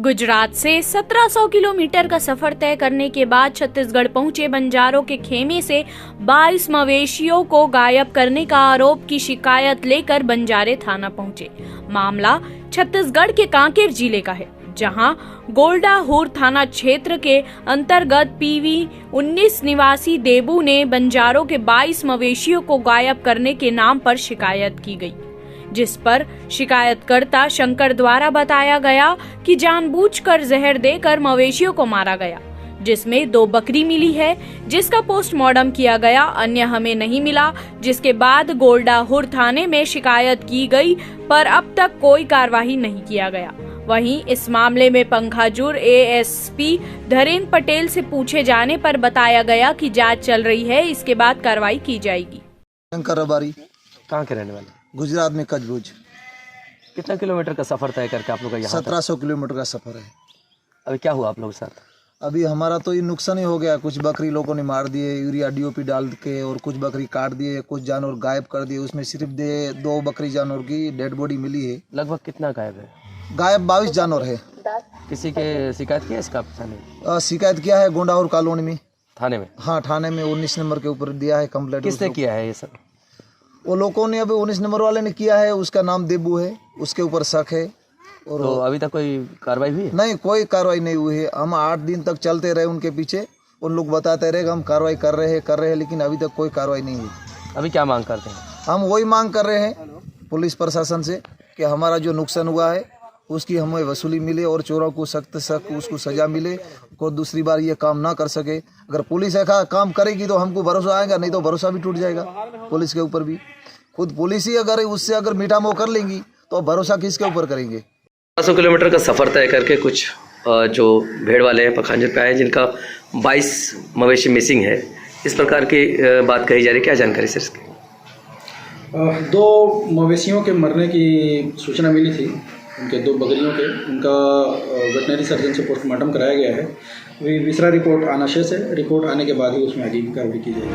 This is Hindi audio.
गुजरात से 1700 किलोमीटर का सफर तय करने के बाद छत्तीसगढ़ पहुंचे बंजारों के खेमे से 22 मवेशियों को गायब करने का आरोप की शिकायत लेकर बंजारे थाना पहुंचे। मामला छत्तीसगढ़ के कांकेर जिले का है, जहां गोल्डाहुर थाना क्षेत्र के अंतर्गत पीवी 19 निवासी देबू ने बंजारों के 22 मवेशियों को गायब करने के नाम पर शिकायत की गई, जिस पर शिकायतकर्ता शंकर द्वारा बताया गया कि जानबूझकर जहर देकर मवेशियों को मारा गया, जिसमें 2 बकरी मिली है, जिसका पोस्टमार्टम किया गया, अन्य हमें नहीं मिला। जिसके बाद गोल्डाहुर थाने में शिकायत की गई, पर अब तक कोई कार्रवाई नहीं किया गया। वहीं इस मामले में पंखाजुर एएसपी धीरेन्द्र पटेल से पूछे जाने पर बताया गया कि जांच चल रही है, इसके बाद कार्रवाई की जाएगी। शंकर रबारी, कहाँ के रहने वाले? गुजरात में कचभुज। कितना किलोमीटर का सफर तय करके आप लोग का यहाँ 1700 किलोमीटर का सफर है। अभी क्या हुआ आप लोगों के साथ? अभी हमारा तो ये नुकसान ही हो गया। कुछ बकरी लोगों ने मार दिए यूरिया डीओपी डाल के, और कुछ बकरी काट दिए, कुछ जानवर गायब कर दिए। उसमें सिर्फ 2 बकरी जानवर की डेड बॉडी मिली है। लगभग कितना गायब है? गायब 22 जानवर है। किसी के शिकायत किया इसका थाने? शिकायत किया है गोंडाहुर कॉलोनी में, थाने में? हाँ, थाने में 19 नंबर के ऊपर दिया है कंप्लेंट। किसने किया है ये सब? वो लोगों ने अभी 19 नंबर वाले ने किया है। उसका नाम देबू है, उसके ऊपर शक है। और तो अभी तक कोई कार्रवाई हुई है? नहीं, कोई कार्रवाई नहीं हुई है। हम 8 दिन तक चलते रहे उनके पीछे, उन लोग बताते रहे हम कार्रवाई कर रहे हैं, लेकिन अभी तक कोई कार्रवाई नहीं हुई। अभी क्या मांग करते हैं? हम वही मांग कर रहे हैं पुलिस प्रशासन से कि हमारा जो नुकसान हुआ है उसकी हमें वसूली मिले, और चोरों को सख्त उसको सजा मिले, को दूसरी बार ये काम ना कर सके। अगर पुलिस ऐसा काम करेगी तो हमको भरोसा आएगा, नहीं तो भरोसा भी टूट जाएगा पुलिस के ऊपर भी। खुद पुलिस ही अगर मीठा मोह कर लेंगी तो भरोसा किसके ऊपर करेंगे? 1700 किलोमीटर का सफर तय करके कुछ जो भेड़ वाले हैं पखांजर पे आए, जिनका 22 मवेशी मिसिंग है, इस प्रकार की बात कही जा रही है। क्या जानकारी सर इसकी? 2 मवेशियों के मरने की सूचना मिली थी, उनके 2 बकरियों के। उनका वेटनरी सर्जन से पोस्टमार्टम कराया गया है। विसरा रिपोर्ट आना शेष है। रिपोर्ट आने के बाद ही उसमें आगे की कार्रवाई की जाएगी।